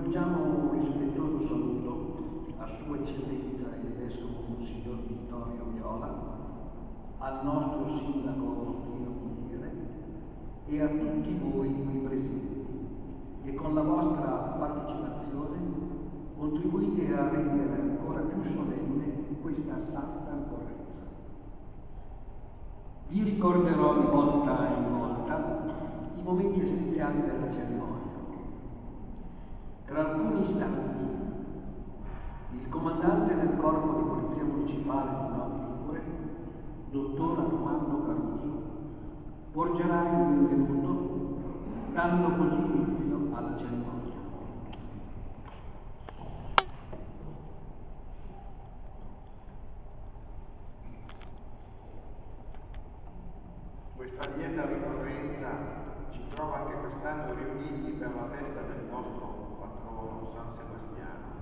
Rivolgiamo un rispettoso saluto a Sua Eccellenza il Vescovo Monsignor Vittorio Viola, al nostro Sindaco Tino Pugliere e a tutti voi qui presenti, che con la vostra partecipazione contribuite a rendere ancora più solenne questa santa ricorrenza. Vi ricorderò di volta in volta i momenti essenziali della cerimonia. Tra alcuni istanti, il comandante del Corpo di Polizia Municipale di Novi Ligure, dottor Armando Caruso, porgerà il benvenuto, dando così inizio alla cerimonia. Questa lieta ricorrenza ci trova anche quest'anno riuniti per la festa del nostro patrono San Sebastiano.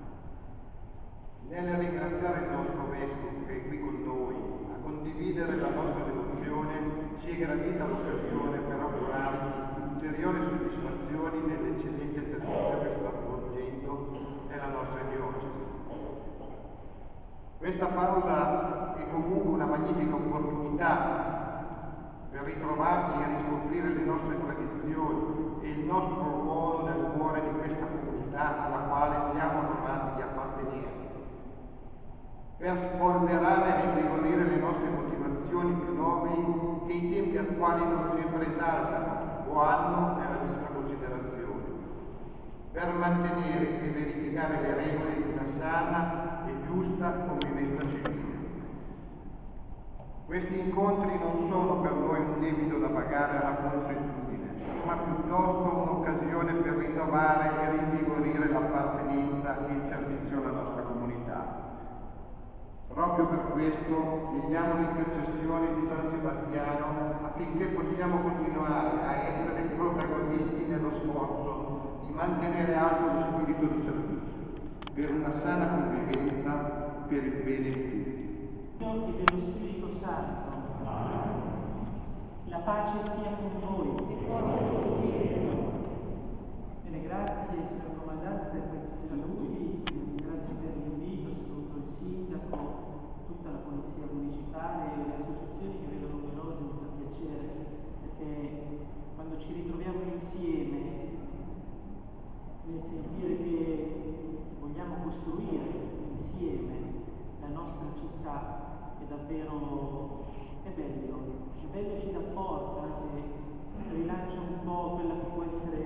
Nel ringraziare il nostro Vescovo che è qui con noi a condividere la nostra devozione, ci è gradita l'occasione per augurarvi ulteriori soddisfazioni nell'eccellente servizio che sta svolgendo nella nostra diocesi. Questa pausa è comunque una magnifica opportunità per ritrovarci e riscoprire le nostre tradizioni e il nostro ruolo nel cuore di questa comunità alla quale siamo onorati di appartenere, per spolverare e rinvigorire le nostre motivazioni più nobili che i tempi attuali non sempre esaltano o hanno nella giusta considerazione, per mantenere e verificare le regole di una sana e giusta convivenza civile. Questi incontri non sono per noi un debito da pagare alla consuetudine, ma piuttosto un'occasione per rinnovare e rinvigorire l'appartenenza e il servizio alla nostra comunità. Proprio per questo chiediamo l'intercessione di San Sebastiano affinché possiamo continuare a essere protagonisti nello sforzo di mantenere alto lo spirito di servizio, per una sana convivenza, per il bene di tutti. E dello Spirito Santo. La pace sia con voi. Bene, grazie signor Comandante per questi saluti, grazie per l'invito, saluto il Sindaco, tutta la Polizia Municipale e le associazioni che vedo numerose, mi fa piacere, perché quando ci ritroviamo insieme nel sentire che vogliamo costruire insieme la nostra città, è davvero bello e ci dà forza, anche rilancia un po' quella che può essere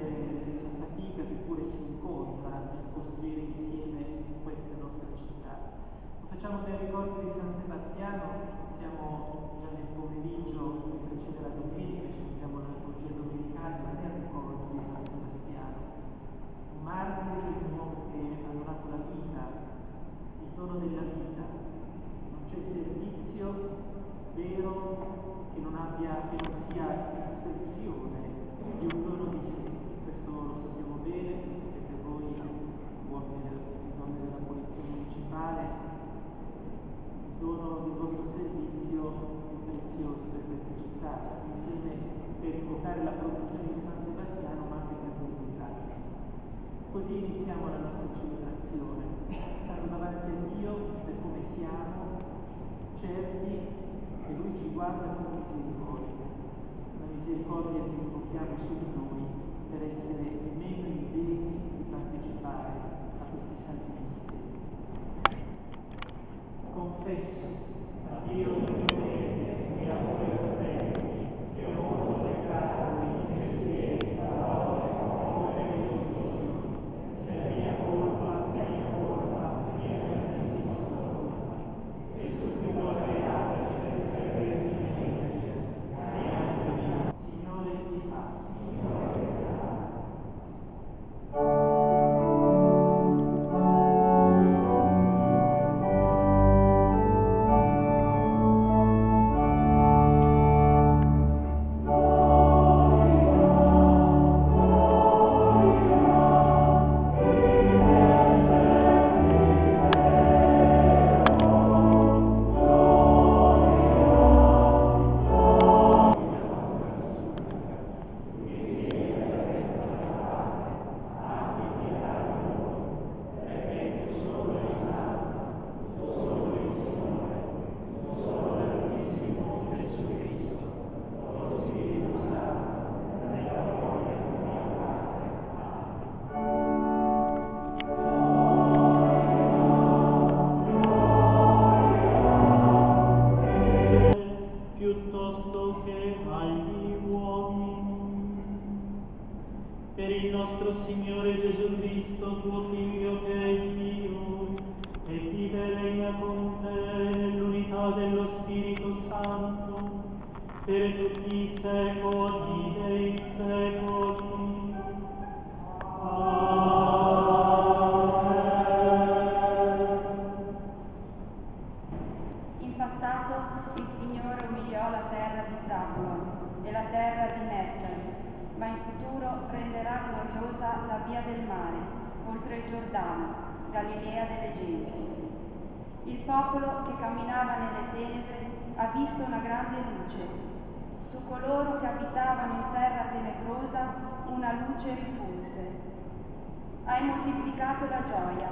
la fatica che pure si incontra nel costruire insieme questa nostra città. Lo facciamo per il ricordo di San Sebastiano, siamo già nel pomeriggio che precede la domenica, ci troviamo nella liturgia domenicale, ma è il ricordo di San Sebastiano, un martire, un uomo che ha donato la vita, il dono della vita. Non c'è servizio vero che non sia espressione di un dono di sé. Questo lo sappiamo bene, lo sapete voi, uomini e donne della Polizia Municipale. Il dono del vostro servizio è prezioso per questa città. Siamo insieme per invocare la protezione di San Sebastiano, ma anche per dirvi grazie. Così iniziamo la nostra celebrazione, stando davanti a Dio per come siamo, certi che Lui ci guarda con misericordia, una misericordia che invochiamo su di noi per essere meno indegni di partecipare a questi santi misteri. Confesso a Dio e a voi fratelli che ho molto peccato in pensieri, parole, e omissioni, per mia colpa, mia grandissima colpa, e subito la beata Signore pietà. nostro Signore Gesù Cristo, tuo Figlio che è Dio, e vive e regna con te nell'unità dello Spirito Santo, per tutti i secoli dei secoli. In passato il Signore umiliò la terra di Zabulon e la terra di Neftali, ma in futuro renderà gloriosa la via del mare, oltre il Giordano, Galilea delle genti. Il popolo che camminava nelle tenebre ha visto una grande luce. Su coloro che abitavano in terra tenebrosa una luce rifulse. Hai moltiplicato la gioia,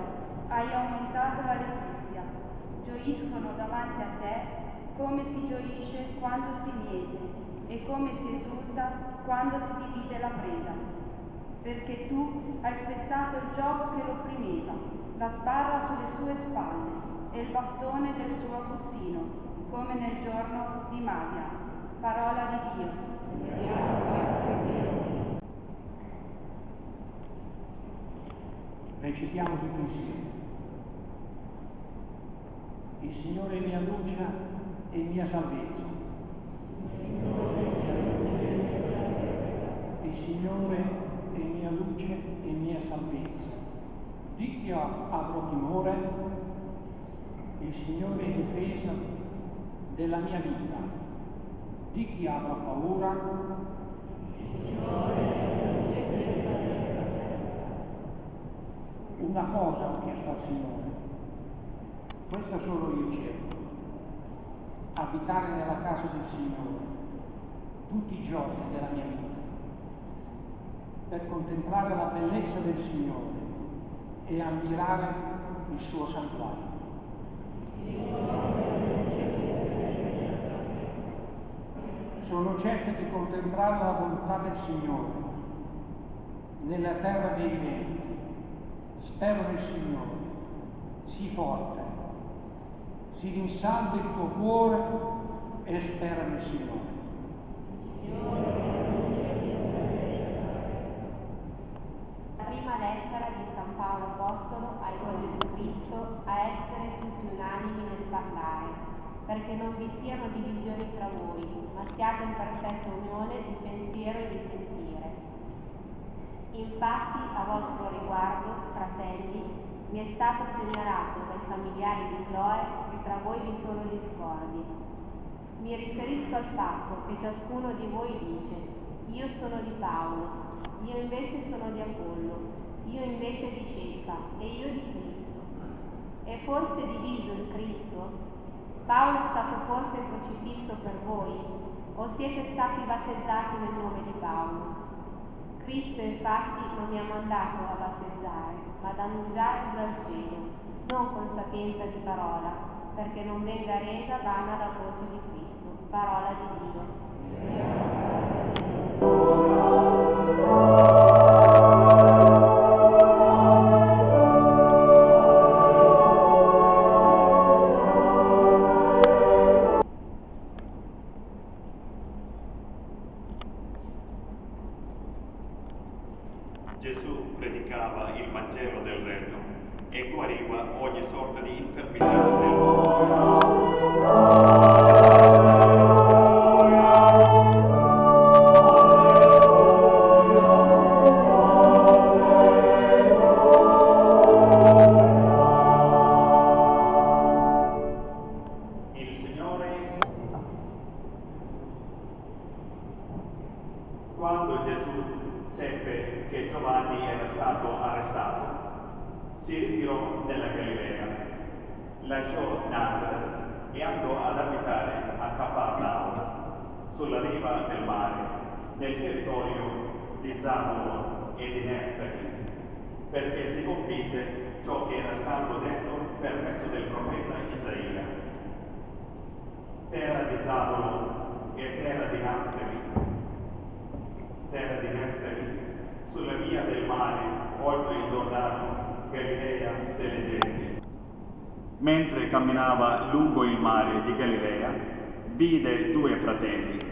hai aumentato la letizia. Gioiscono davanti a te come si gioisce quando si miete e come si esulta quando si divide la preda. Perché tu hai spezzato il giogo che lo opprimeva, la sbarra sulle sue spalle e il bastone del suo aguzzino, come nel giorno di Madia. Parola di Dio. Recitiamo tutti insieme. Il Signore è mia luce e mia salvezza. Il Signore è mia luce e mia salvezza. Di chi avrò timore? Il Signore è difesa della mia vita. Di chi avrò paura? Il Signore è difesa della salvezza. Una cosa ho chiesto al Signore, questa solo io cerco, abitare nella casa del Signore tutti i giorni della mia vita, per contemplare la bellezza del Signore e ammirare il suo santuario. Sono certo di contemplare la volontà del Signore nella terra dei viventi. Spero nel Signore, sii forte, si rinsalda il tuo cuore e spera nel Signore. La prima lettera di San Paolo Apostolo ai Gesù Cristo a essere tutti unanimi nel parlare, perché non vi siano divisioni tra voi, ma siate in perfetta unione di pensiero e di sentire. Infatti, a vostro riguardo, fratelli, mi è stato segnalato dai familiari di Cloe che tra voi vi sono discordi. Mi riferisco al fatto che ciascuno di voi dice: io sono di Paolo, io invece sono di Apollo, io invece di Cefa e io di Cristo. È forse diviso il Cristo? Paolo è stato forse crocifisso per voi? O siete stati battezzati nel nome di Paolo? Cristo infatti non mi ha mandato a battezzare, ma ad annunciare dal cielo, non con sapienza di parola, perché non venga resa vana la voce di Cristo. Parola di Dio. Gesù predicava il Vangelo del Regno e guariva ogni sorta di infermità nel mondo. Il Signore, quando Gesù seppe che Giovanni era stato arrestato, si ritirò nella Galilea, lasciò Nazareth e andò ad abitare a Cafarnao, sulla riva del mare, nel territorio di Zabulon e di Neftali, perché si compisse ciò che era stato detto per mezzo del profeta Isaia. Terra di Zabulon e terra di Neftali, sulla via del mare, oltre il Giordano, Galilea delle genti. Mentre camminava lungo il mare di Galilea, vide due fratelli,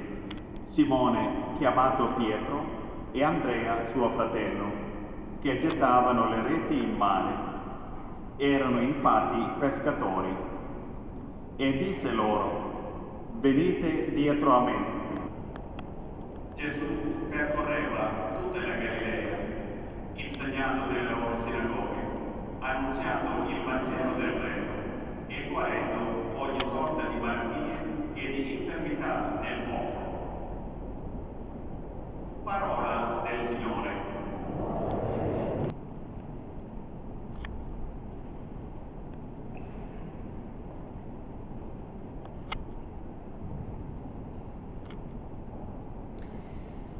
Simone, chiamato Pietro, e Andrea, suo fratello, che gettavano le reti in mare. Erano infatti pescatori. E disse loro: venite dietro a me. Gesù percorreva tutta la Galilea, insegnando nelle loro sinagoghe, annunziando il Vangelo del Regno e guarendo ogni sorta di malattie e di infermità nel popolo. Parola del Signore.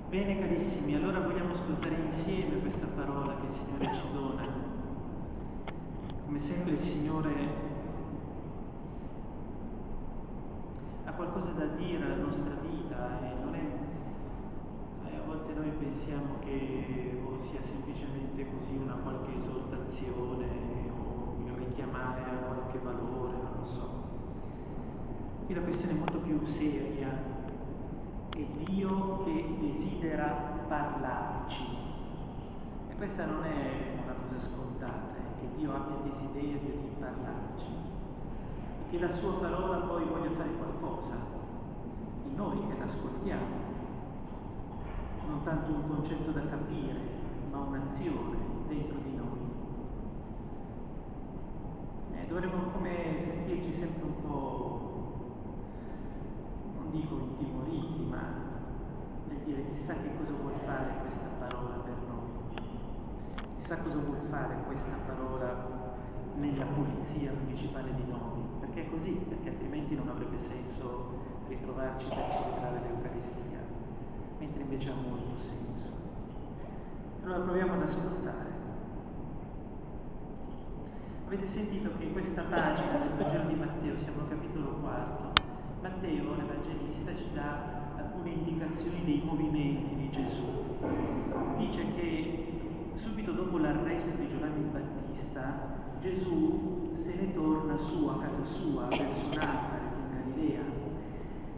Bene carissimi, allora vogliamo ascoltare insieme questa parola che il Signore ci dona. Come sempre il Signore ha qualcosa da dire alla nostra vita e non è, a volte noi pensiamo che sia semplicemente così una qualche esortazione o un richiamare a qualche valore, non lo so. Qui la questione è molto più seria. È Dio che desidera parlarci. E questa non è una cosa scontata, che Dio abbia desiderio di parlarci. E che la sua parola poi voglia fare qualcosa in noi che l'ascoltiamo. Non tanto un concetto da capire, ma un'azione dentro di noi. Dovremmo come sentirci sempre un po', non dico intimoriti, ma nel dire chissà che cosa vuol fare questa parola per noi, chissà cosa vuol fare questa parola nella pulizia principale di noi, perché è così, perché altrimenti non avrebbe senso ritrovarci per celebrare l'Eucaristia, mentre invece ha molto senso. Allora proviamo ad ascoltare. Avete sentito che in questa pagina del Vangelo di Matteo, siamo al capitolo 4, Matteo, l'Evangelista, ci dà alcune indicazioni dei movimenti di Gesù. Dice che subito dopo l'arresto di Giovanni il Battista, Gesù se ne torna su, a casa sua, verso Nazaret in Galilea.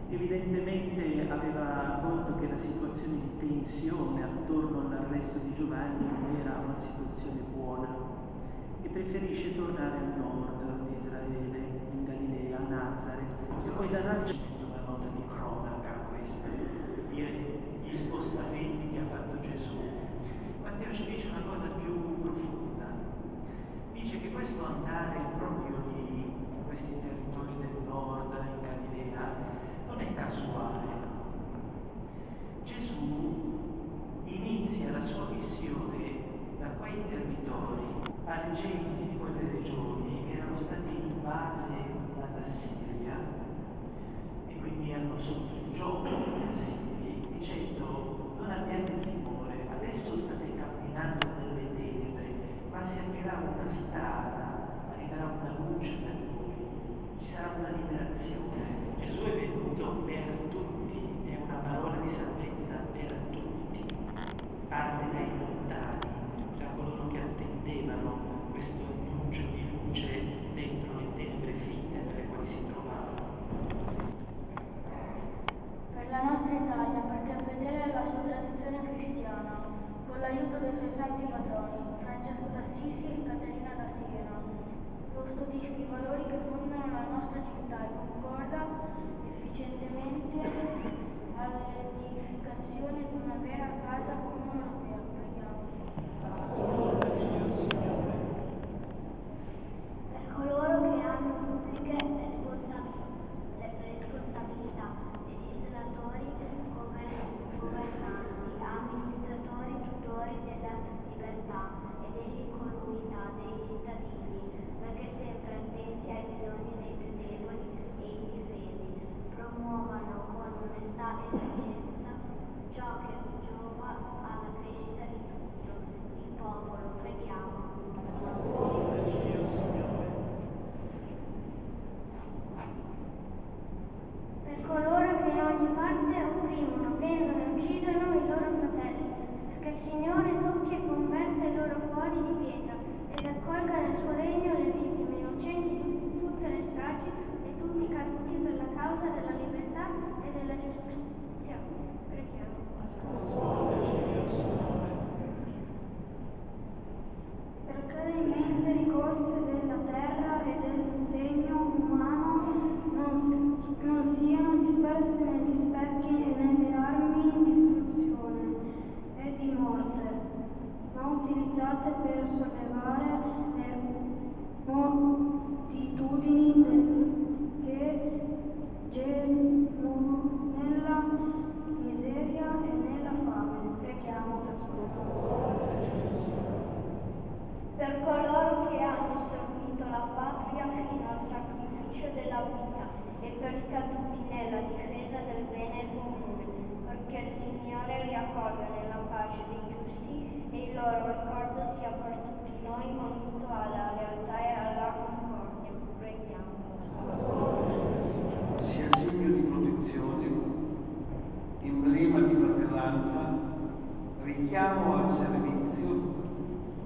Evidentemente aveva colto che la situazione di tensione attorno all'arresto di Giovanni non era una situazione buona e preferisce tornare al nord di Israele, in Galilea, a Nazaret. E poi da Nazaret c'è una nota di cronaca questa, per dire gli spostamenti che ha fatto Gesù. Matteo ci dice una cosa più profonda. Dice che questo andare proprio lì, in questi territori del nord, in Galilea, non è casuale. Gesù inizia la sua missione da quei territori alle genti di quelle regioni che erano state invase dalla Siria e quindi hanno sotto il gioco gli assiri, dicendo: non abbiate timore, adesso state camminando nelle tenebre, ma si aprirà una strada, arriverà una luce per voi, ci sarà una liberazione. Gesù è venuto per tutti, è una parola di salvezza per tutti, parte dai lontani, da coloro che attendevano questo annuncio di luce dentro le tenebre finte nelle quali si trovavano. Per la nostra Italia, perché è fedele alla sua tradizione cristiana, con l'aiuto dei suoi santi patroni, Francesco d'Assisi e Caterina da Siena, custodisce i valori che fondano la nostra città e concorda efficientemente all'edificazione di una vera casa comune europea. Per coloro che hanno pubbliche responsabilità, legislatori, governanti, amministratori, tutori della libertà e dell'incolumità dei cittadini, perché sempre attenti ai bisogni dei più deboli e indifesi, promuovano con onestà e saggenza ciò che giova alla crescita di tutto il popolo. Preghiamo. Per coloro che in ogni parte opprimono, vendono e uccidono i loro fratelli, perché il Signore tocchi e converte i loro cuori di pietra ed accolga nel suo regno le vittime innocenti di tutte le stragi e tutti i caduti per la causa della libertà e della giustizia. Preghiamo. accolga nella pace dei giusti e il loro ricordo sia per tutti noi unito alla lealtà e alla concordia. Preghiamo. Sia segno di protezione, emblema di fratellanza, richiamo al servizio,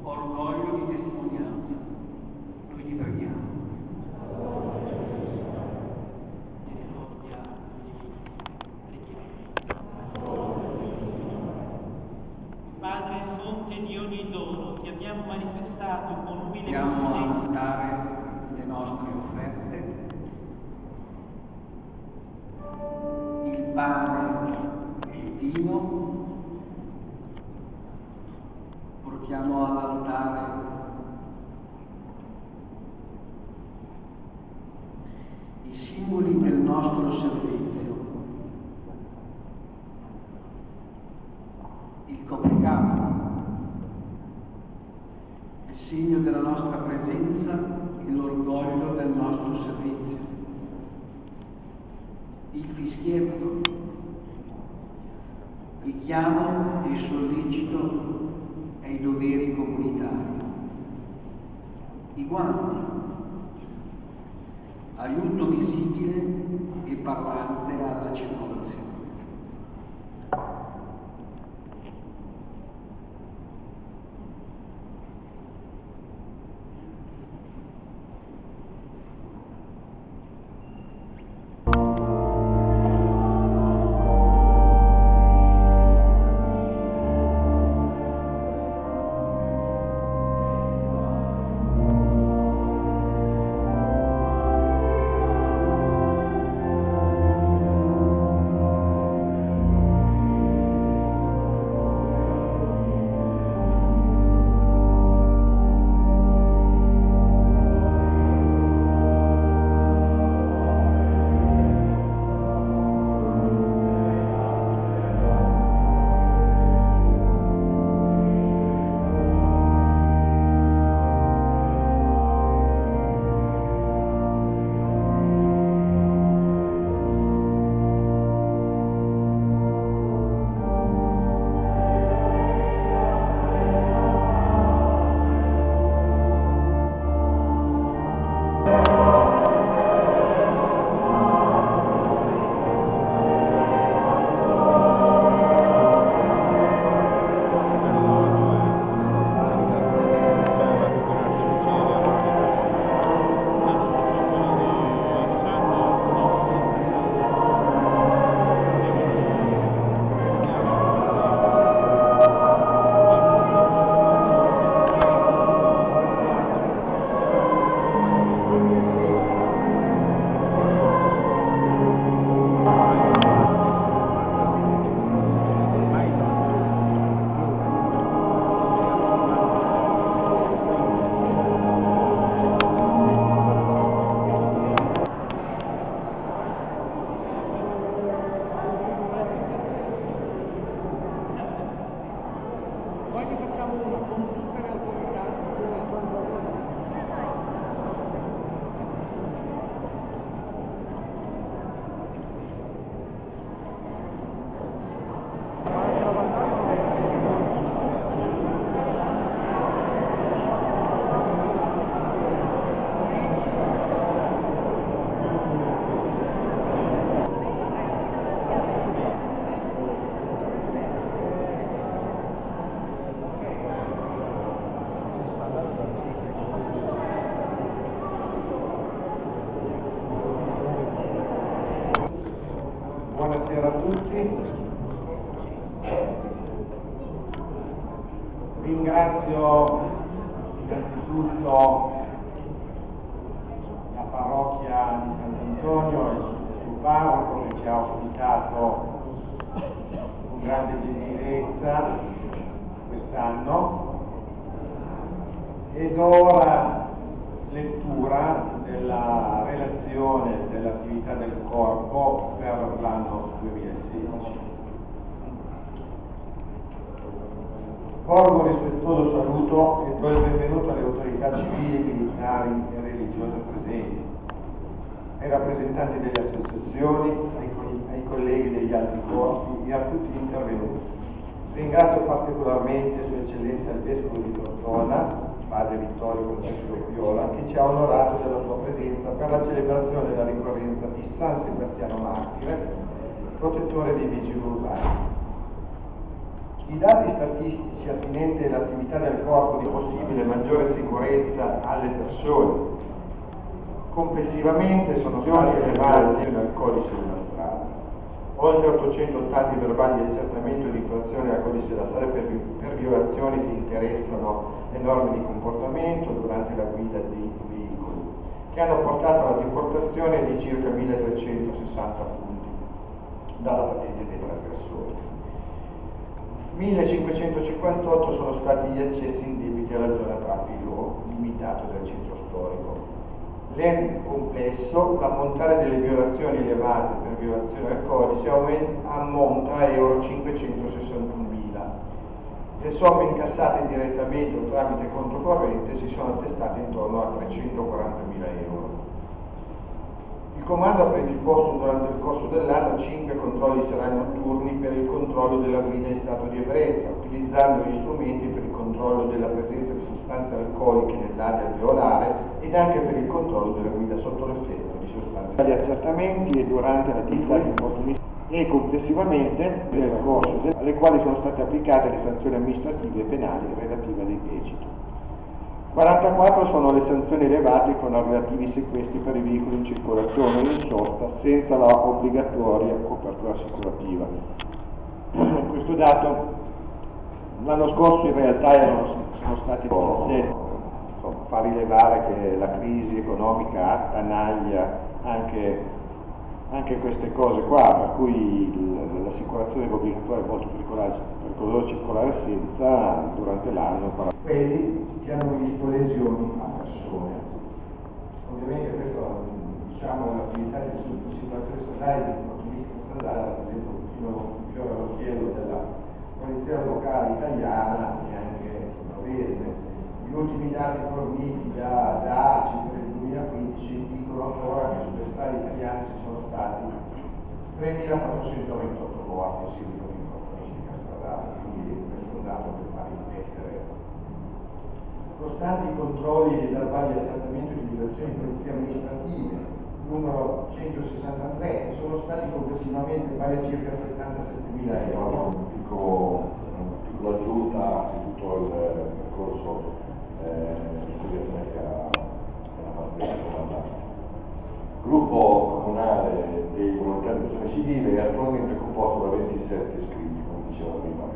orgoglio di testimonianza. Noi ti preghiamo. Padre, fonte di ogni dono, ti abbiamo manifestato con umile Andiamo a confidenza. annotare le nostre offerte, il pane e il vino, portiamo all'altare i simboli del nostro servizio, il copricapo, il segno della nostra presenza e l'orgoglio del nostro servizio, il fischietto, richiamo e sollecito ai doveri comunitari, i guanti, aiuto visibile e parlante alla circolazione. Buonasera a tutti. Ringrazio innanzitutto la parrocchia di Sant'Antonio e il suo parroco che ci ha ospitato con grande gentilezza quest'anno, ed ora lettura della relazione dell'attività del corpo per l'anno 2016. Porgo un rispettoso saluto e do il benvenuto alle autorità civili, militari e religiose presenti, ai rappresentanti delle associazioni, ai colleghi degli altri corpi e a tutti gli intervenuti. Ringrazio particolarmente Sua Eccellenza il Vescovo di Tortona, Padre Vittorio Francesco Viola, che ci ha onorato della sua presenza per la celebrazione della ricorrenza di San Sebastiano Martire, protettore dei vigili urbani. I dati statistici attinenti all'attività del corpo di possibile maggiore sicurezza alle persone. Complessivamente sono stati elevati nel codice della strada. Oltre 880 verbali di accertamento di infrazione al codice della strada per violazioni che interessano le norme di comportamento durante la guida dei veicoli, che hanno portato alla deportazione di circa 1360 punti dalla patente dei trasgressori. 1558 sono stati gli accessi indebiti alla zona traffico limitato del centro storico. Nel complesso, l'ammontare delle violazioni elevate per violazione al codice ammonta a euro 561.000. Le somme incassate direttamente o tramite conto corrente si sono attestate intorno a 340.000 euro. Il comando ha predisposto durante il corso dell'anno 5 controlli serali notturni per il controllo della guida in stato di ebbrezza, utilizzando gli strumenti per il controllo della presenza di sostanze alcoliche nell'area alveolare ed anche per il controllo della guida sotto l'effetto di sostanze. Gli accertamenti e durante l'attività di opportunità e complessivamente nel corso alle quali sono state applicate le sanzioni amministrative e penali relative all'illecito. 44 sono le sanzioni elevate con relativi sequestri per i veicoli in circolazione o in sosta senza la obbligatoria copertura assicurativa. Questo dato l'anno scorso in realtà sono stati 17. Fa rilevare che la crisi economica attanaglia anche queste cose qua, per cui l'assicurazione obbligatoria è molto pericoloso circolare senza durante l'anno. Quelli che hanno visto lesioni a persone. Ovviamente questo, diciamo, l'attività di situazione stradale, di opportunistica stradale, per esempio, fino a fiore all'occhiello della polizia locale italiana e anche norvegese. Gli ultimi dati forniti da ACI per il 2015 dicono ancora che sulle strade italiane ci sono stati 3.428 morti seguito di infortunistica stradale, quindi questo è un dato che fa riflettere. Costanti i controlli dei verbali di accertamento di violazioni di polizia amministrative, numero 163, sono stati complessivamente pari a circa 77.000 euro. Una piccola aggiunta di tutto il percorso di spiegazione che ha fatto il comandante. Il gruppo comunale dei volontari di protezione civile è attualmente composto da 27 iscritti, come diceva prima.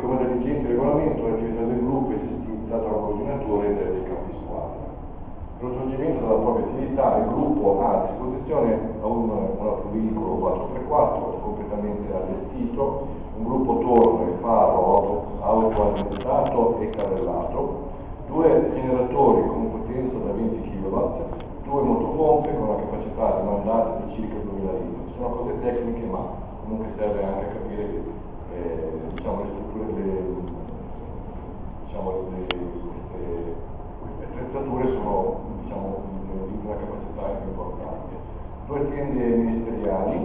Come da vigente regolamento, l'attività del gruppo è gestita da un coordinatore dei capi squadra. Per lo svolgimento della propria attività, il gruppo ha a disposizione un autoveicolo 4x4 completamente allestito, un gruppo torno e faro autoalimentato e carrellato, 2 generatori con potenza da 20 kW, 2 motopompe con una capacità demandata di circa 2000 litri. Sono cose tecniche, ma comunque serve anche a capire che diciamo, le strutture, queste attrezzature sono diciamo, di una capacità importante. 2 tende ministeriali,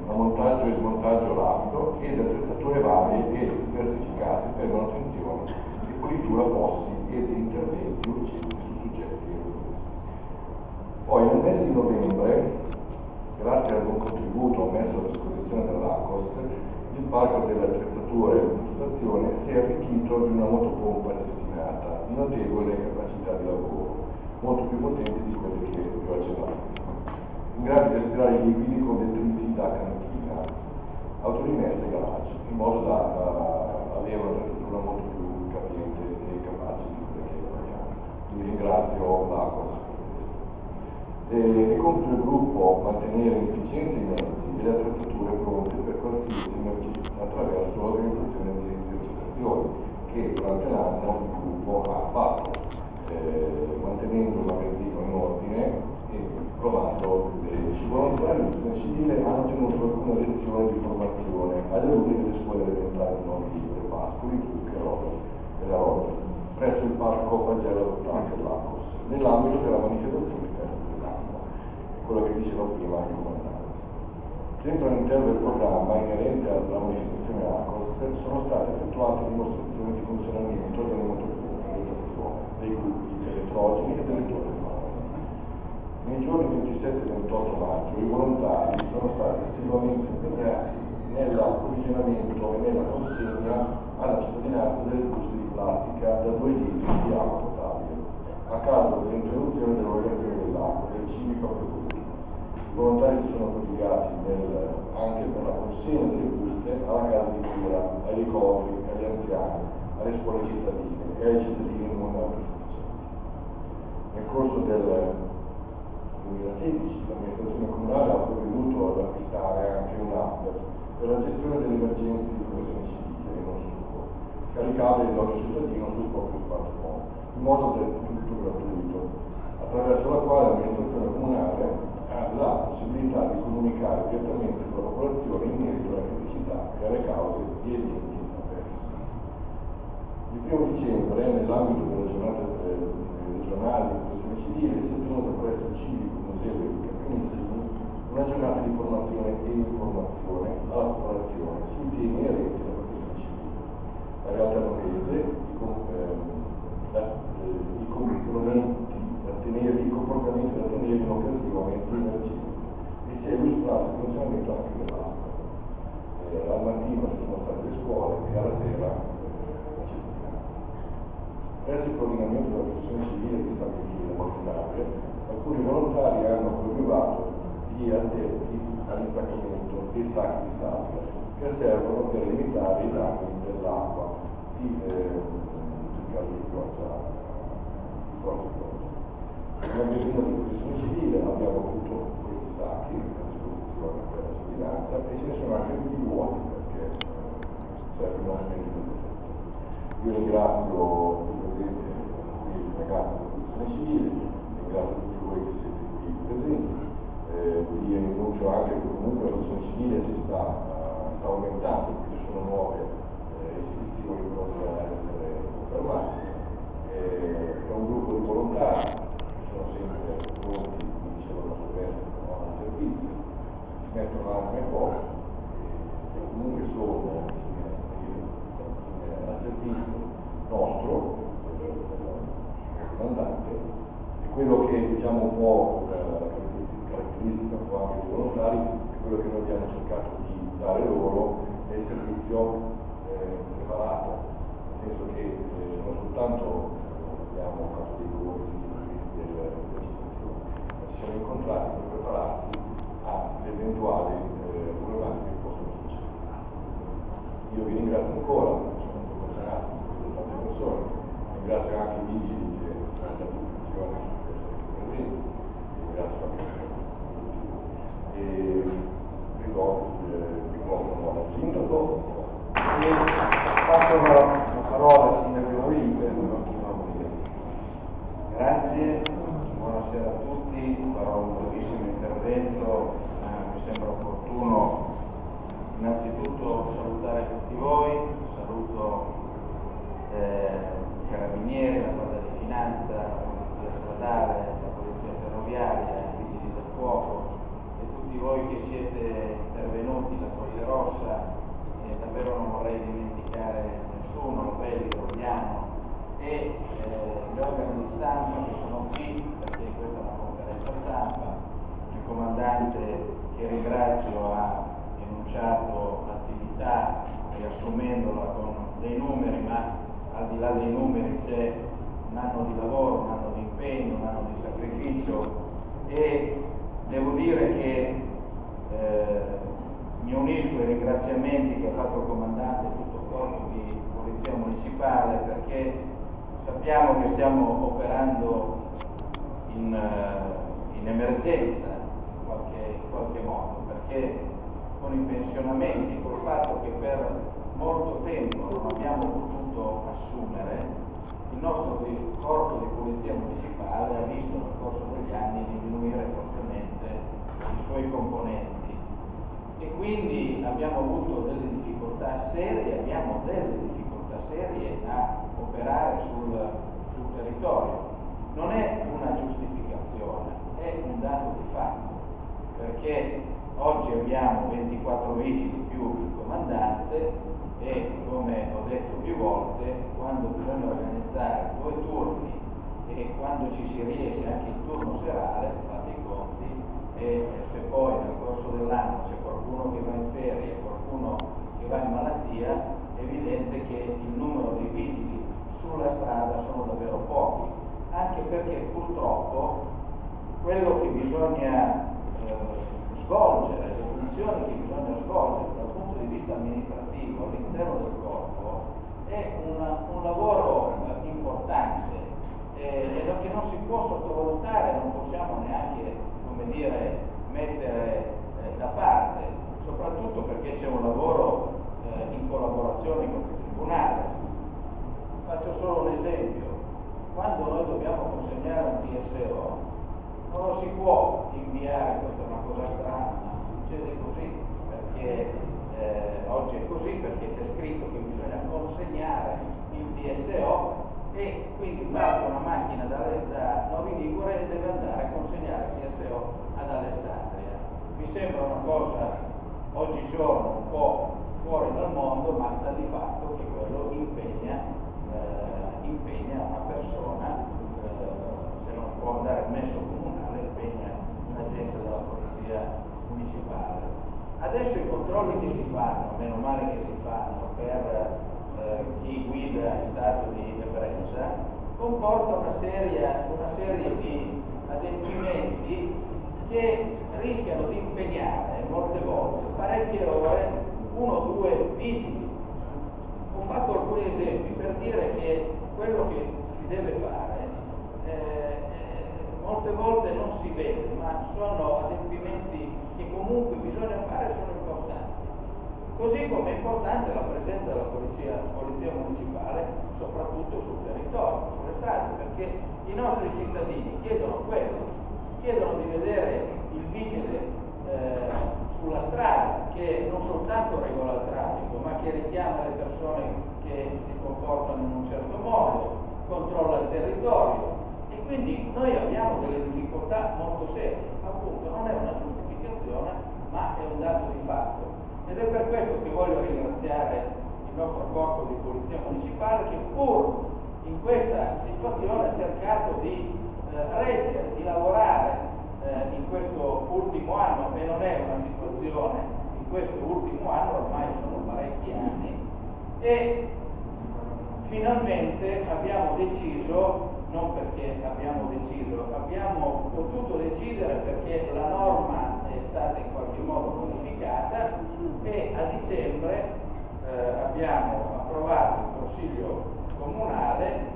a montaggio e smontaggio rapido ed attrezzature varie e diversificate per manutenzione e pulitura fossi ed interventi urgenti su soggetti evoluti. Poi nel mese di novembre, grazie al buon contributo messo a disposizione dall'ACOS, il parco delle attrezzature e motorizzazione si è arricchito di una motopompa destinata di notevole capacità di lavoro, molto più potente di quelle che vi ho accennato, in grado di aspirare i liquidi con detriti da cantina, autorimesse e garage, in modo da avere un'attrezzatura molto più capiente e capace di quelle che abbiamo. Quindi ringrazio l'ACOS per questo. E compito il gruppo mantenere in efficienza i mezzi e le attrezzature pronte per qualsiasi emergenza attraverso l'organizzazione di esercitazioni che durante l'anno il gruppo ha fatto, mantenendo il magazzino in ordine e provando i volontari di protezione civile hanno tenuto alcune lezioni di formazione alle alunni delle scuole elementari di Nord-Ligure, Pascoli, Zucchero e La Roda, presso il parco Pagella Dottanza dell'Acos, nell'ambito della manifestazione di festa dell'anno, quello che diceva prima il comandante. Sempre all'interno del programma inerente alla sono state effettuate dimostrazioni di funzionamento delle motocomune di rotazione, dei gruppi elettrogeni e delle torri fatte. Nei giorni 27 e 28 maggio i volontari sono stati assiduamente impegnati nell'approvvigionamento e nella consegna alla cittadinanza delle buste di plastica da 2 litri di acqua potabile, a causa dell'interruzione dell'erogazione dell'acqua del civico acquedotto. I volontari si sono prodigati anche per la consegna delle buste alla casa di cura, ai ricoveri, agli anziani, alle scuole cittadine e ai cittadini non autosufficienti. Nel corso del 2016 l'amministrazione comunale ha provveduto ad acquistare anche un'app per la gestione delle emergenze di protezione civile e non solo, scaricabile da ogni cittadino sul proprio smartphone, in modo del tutto gratuito, attraverso la quale l'amministrazione comunale ha la possibilità di comunicare direttamente con la popolazione in merito alla criticità e alle cause di eventi avversi. Il 1 dicembre, nell'ambito della giornata regionale di protezione civile, si è tenuta presso il civico museo di Campionissimi una giornata di formazione e informazione alla popolazione sui temi inerenti alla protezione civile. La realtà novese, i comportamenti da tenere in occasione di emergenze e si è illustrato il funzionamento anche dell'acqua. Al mattino ci sono state le scuole e alla sera la cittadinanza. Presso il coordinamento della protezione civile di San Michele e Sabia, alcuni volontari hanno coadiuvato gli addetti all'insaccamento dei sacchi di sabbia che servono per limitare i danni dell'acqua in caso di pioggia, di forte pioggia. Nel magazzino di protezione civile abbiamo avuto questi sacchi a disposizione per la cittadinanza e ce ne sono anche tutti vuoti perché servono nell'emergenza. Io ringrazio il Presidente, qui il ragazzo della protezione civile, ringrazio tutti voi che siete qui presenti. Vi annuncio anche che comunque la protezione civile si sta aumentando, quindi ci sono nuove iscrizioni pronte a essere confermate. È un gruppo di volontari che sono sempre pronti, come diceva il nostro vescovo, al servizio, si mettono l'arma e poco e comunque sono al servizio nostro, del comandante, e quello che diciamo un po' caratteristica un po' anche dei volontari è quello che noi abbiamo cercato di dare loro è il servizio preparato, nel senso che non soltanto abbiamo fatto dei corsi, delle esercitazioni, ma ci siamo incontrati per prepararsi alle eventuali problematiche che possono succedere. Io vi ringrazio ancora, sono proporzionato con tante persone, ringrazio anche i vigili che hanno dato attenzione per essere qui presenti, ringrazio anche e ridò il microfono al sindaco e passo la parola al sindaco Novilli per Grazie, buonasera a tutti, farò un brevissimo intervento, mi sembra opportuno innanzitutto salutare tutti voi, saluto i carabinieri, la Guardia di Finanza, la Polizia Stradale, la Polizia Ferroviaria, i Vigili del Fuoco e tutti voi che siete intervenuti, la Croce Rossa, e davvero non vorrei dimenticare nessuno, Belli, Rogliano e gli organi di stampa che sono qui, perché questa è una conferenza stampa, il comandante che ringrazio ha enunciato l'attività riassumendola con dei numeri, ma al di là dei numeri c'è un anno di lavoro, un anno di impegno, un anno di sacrificio e devo dire che mi unisco ai ringraziamenti che ha fatto il comandante e tutto il corpo di polizia municipale perché sappiamo che stiamo operando in emergenza in qualche modo, perché con i pensionamenti, col fatto che per molto tempo non abbiamo potuto assumere, il nostro corpo di polizia municipale ha visto nel corso degli anni diminuire fortemente i suoi componenti e quindi abbiamo avuto delle difficoltà serie a operare sul territorio. Non è una giustificazione, è un dato di fatto, perché oggi abbiamo 24 vigili più il comandante importante e, come ho detto più volte, quando bisogna organizzare 2 turni e quando ci si riesce anche il turno serale, fate i conti, e se poi nel corso dell'anno c'è qualcuno che va in ferie e qualcuno che va in malattia, è evidente che il numero dei vigili sulla strada sono davvero pochi, anche perché purtroppo quello che bisogna svolgere, le funzioni che bisogna svolgere dal punto di vista amministrativo all'interno del corpo è un lavoro importante e che non si può sottovalutare, non possiamo neanche, come dire, mettere da parte, soprattutto perché c'è un lavoro in collaborazione con il Tribunale. Faccio solo un esempio: quando noi dobbiamo consegnare un TSO non lo si può inviare, questa è una cosa strana, ma succede così perché oggi è così, perché c'è scritto che bisogna consegnare il TSO e quindi parte una macchina da Novi Ligure e deve andare a consegnare il TSO ad Alessandria. Mi sembra una cosa oggigiorno un po' fuori dal mondo, ma sta di fatto che quello impegna una persona, se non può andare al messo comunale, impegna un agente della polizia municipale. Adesso i controlli che si fanno, meno male che si fanno per chi guida in stato di ebbrezza, comporta una serie di adempimenti che rischiano di impegnare molte volte parecchie ore 1 o 2 vigili. Ho fatto alcuni esempi per dire che quello che si deve fare molte volte non si vede, ma sono adempimenti che comunque bisogna fare, sono importanti. Così come è importante la presenza della polizia municipale, soprattutto sul territorio, sulle strade, perché i nostri cittadini chiedono quello, chiedono di vedere il vigile sulla strada che non soltanto regola il traffico, ma che richiama le persone che si comportano in un certo modo, controlla il territorio. E quindi noi abbiamo delle difficoltà molto serie, appunto non è una giustificazione, ma è un dato di fatto. Ed è per questo che voglio ringraziare il nostro corpo di polizia municipale che pur in questa situazione ha cercato di reggere, di lavorare in questo ultimo anno, e non è una situazione in questo ultimo anno, ormai sono parecchi anni, e finalmente abbiamo deciso, non perché abbiamo deciso, abbiamo potuto decidere perché la norma è stata in qualche modo modificata e a dicembre abbiamo approvato in Consiglio Comunale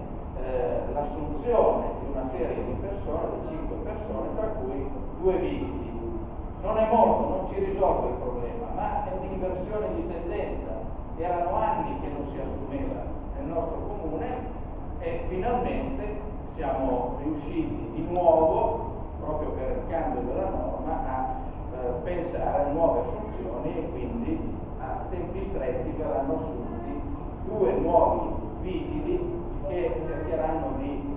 l'assunzione di una serie di persone, di 5 persone, tra cui 2 vigili. Non è molto, non ci risolve il problema, ma è un'inversione di tendenza. Erano anni che non si assumeva nel nostro comune e finalmente siamo riusciti di nuovo, proprio per il cambio della norma, a pensare a nuove assunzioni e quindi a tempi stretti verranno assunti 2 nuovi vigili che cercheranno di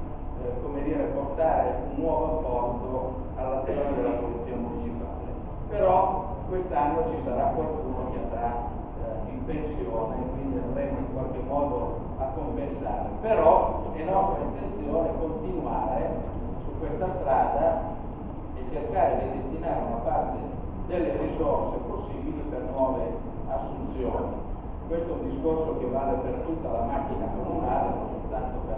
portare un nuovo apporto all'azione della polizia municipale. Però quest'anno ci sarà qualcuno che andrà in pensione, quindi andremo in qualche modo a compensare. Però è nostra intenzione continuare su questa strada e cercare di destinare una parte delle risorse possibili per nuove assunzioni. Questo è un discorso che vale per tutta la macchina comunale, non soltanto per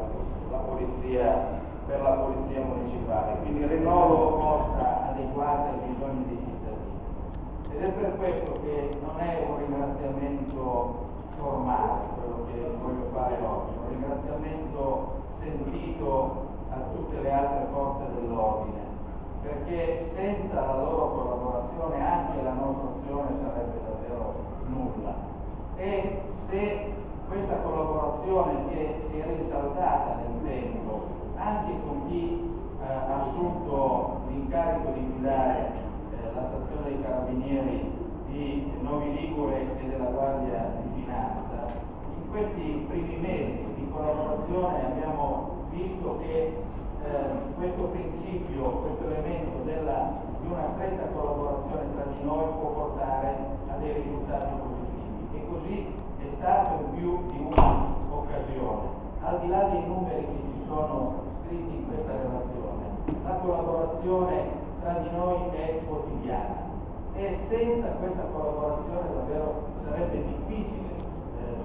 la polizia municipale. Quindi rinnovo posta adeguata ai bisogni dei cittadini. Ed è per questo che non è un ringraziamento formale quello che voglio fare oggi, un ringraziamento sentito a tutte le altre forze dell'ordine, perché senza la loro collaborazione anche la nostra azione sarebbe davvero nulla. E se questa collaborazione che si è rinsaldata nel tempo, anche con chi ha assunto l'incarico di guidare la stazione dei Carabinieri di Novi Ligure e della Guardia di Finanza, in questi primi mesi di collaborazione abbiamo visto che questo principio, questo elemento di una stretta collaborazione tra di noi può portare a dei risultati positivi. E così più di un'occasione. Al di là dei numeri che ci sono scritti in questa relazione, la collaborazione tra di noi è quotidiana e senza questa collaborazione davvero sarebbe difficile,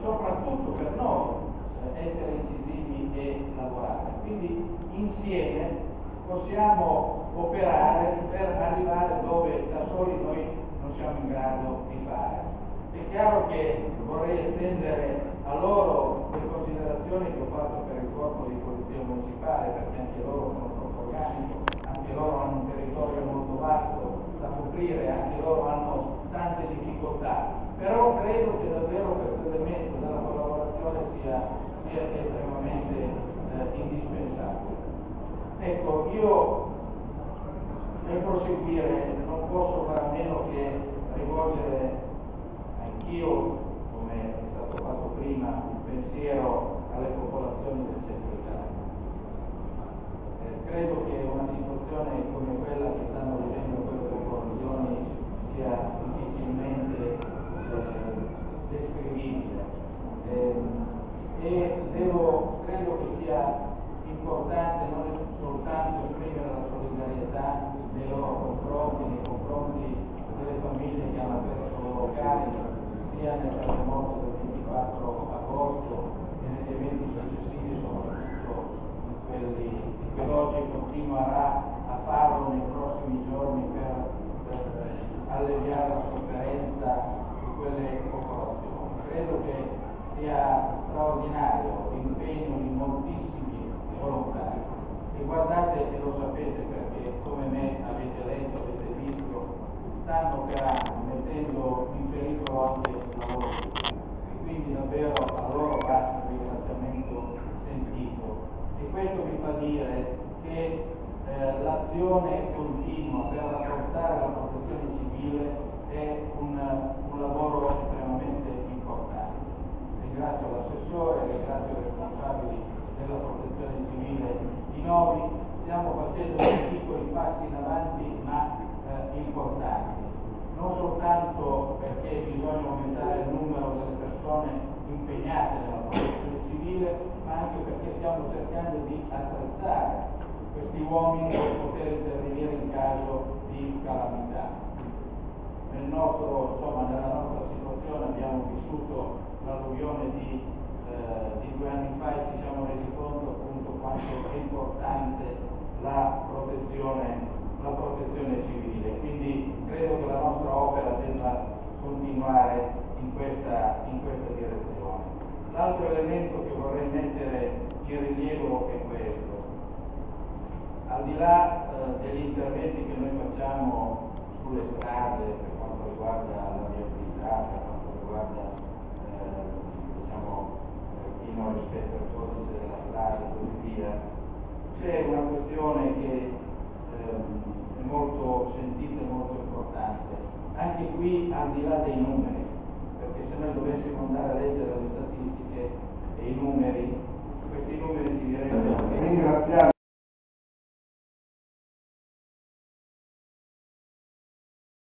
soprattutto per noi, essere incisivi e lavorare. Quindi insieme possiamo operare per arrivare dove da soli noi non siamo in grado di fare. È chiaro che vorrei estendere a loro le considerazioni che ho fatto per il corpo di polizia municipale, perché anche loro sono troppo organico, anche loro hanno un territorio molto vasto da coprire, anche loro hanno tante difficoltà, però credo che davvero questo elemento della collaborazione sia estremamente indispensabile. Ecco, io nel proseguire non posso fare a meno che rivolgere anch'io, come è stato fatto prima, un pensiero alle popolazioni del centro Italia. Credo che una situazione come quella che stanno vivendo quelle popolazioni sia difficilmente descrivibile e credo che sia importante non soltanto esprimere la solidarietà nei loro confronti, nei confronti delle famiglie che hanno perso i loro cari, sia nel terremoto del 24 agosto e negli eventi successivi, soprattutto in quelli che oggi continuerà a farlo nei prossimi giorni per alleviare la sofferenza di quelle popolazioni. Credo che sia straordinario l'impegno di moltissimi volontari e guardate, e lo sapete perché come me avete letto, avete visto, stanno operando, mettendo in pericolo anche la loro vita e quindi davvero a loro va un ringraziamento sentito e questo mi fa dire che l'azione continua per rafforzare la protezione civile è un lavoro estremamente importante. Ringrazio l'assessore, ringrazio i responsabili della protezione civile di Novi, stiamo facendo dei piccoli passi in avanti ma importanti, non soltanto perché bisogna aumentare il numero delle persone impegnate nella protezione civile, ma anche perché stiamo cercando di attrezzare questi uomini per poter intervenire in caso di calamità. Nella nostra situazione abbiamo vissuto l'alluvione di 2 anni fa e ci siamo resi conto appunto quanto è importante la protezione civile. Quindi credo che la nostra opera debba continuare in questa direzione. L'altro elemento che vorrei mettere in rilievo è questo. Al di là degli interventi che noi facciamo sulle strade per quanto riguarda la viabilità, per quanto riguarda chi non rispetta il codice della strada e così via, c'è una questione che è molto sentita e molto importante, anche qui al di là dei numeri, perché se noi dovessimo andare a leggere le statistiche e i numeri, questi numeri ci direbbero. Ringraziamo